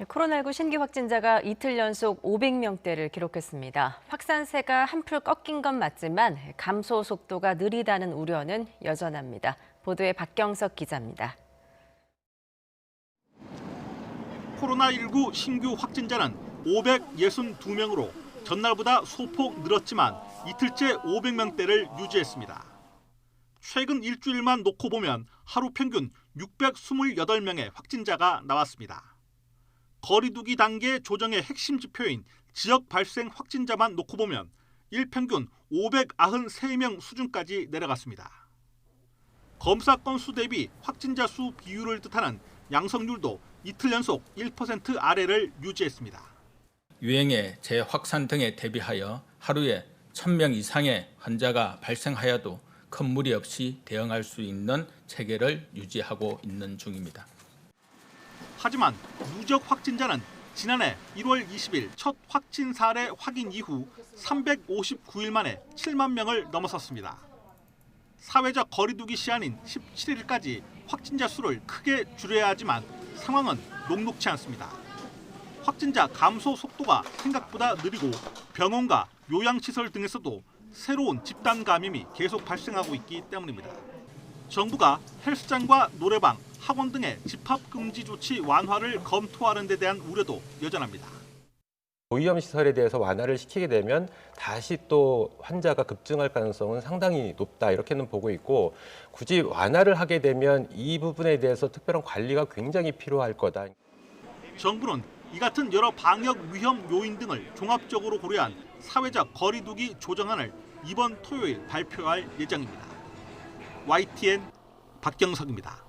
코로나19 신규 확진자가 이틀 연속 500명대를 기록했습니다. 확산세가 한풀 꺾인 건 맞지만 감소 속도가 느리다는 우려는 여전합니다. 보도에 박경석 기자입니다. 코로나19 신규 확진자는 562명으로 전날보다 소폭 늘었지만 이틀째 500명대를 유지했습니다. 최근 일주일만 놓고 보면 하루 평균 628명의 확진자가 나왔습니다. 거리두기 단계 조정의 핵심 지표인 지역 발생 확진자만 놓고 보면 일평균 593명 수준까지 내려갔습니다. 검사 건수 대비 확진자 수 비율을 뜻하는 양성률도 이틀 연속 1% 아래를 유지했습니다. 유행의 재확산 등에 대비하여 하루에 1,000명 이상의 환자가 발생하여도 큰 무리 없이 대응할 수 있는 체계를 유지하고 있는 중입니다. 하지만 누적 확진자는 지난해 1월 20일 첫 확진 사례 확인 이후 359일 만에 7만 명을 넘어섰습니다. 사회적 거리두기 시한인 17일까지 확진자 수를 크게 줄여야 하지만 상황은 녹록치 않습니다. 확진자 감소 속도가 생각보다 느리고 병원과 요양시설 등에서도 새로운 집단 감염이 계속 발생하고 있기 때문입니다. 정부가 헬스장과 노래방, 학원 등의 집합 금지 조치 완화를 검토하는 데 대한 우려도 여전합니다. 고위험 시설에 대해서 완화를 시키게 되면 다시 또 환자가 급증할 가능성은 상당히 높다 이렇게는 보고 있고 굳이 완화를 하게 되면 이 부분에 대해서 특별한 관리가 굉장히 필요할 거다. 정부는 이 같은 여러 방역 위험 요인 등을 종합적으로 고려한 사회적 거리두기 조정안을 이번 토요일 발표할 예정입니다. YTN 박경석입니다.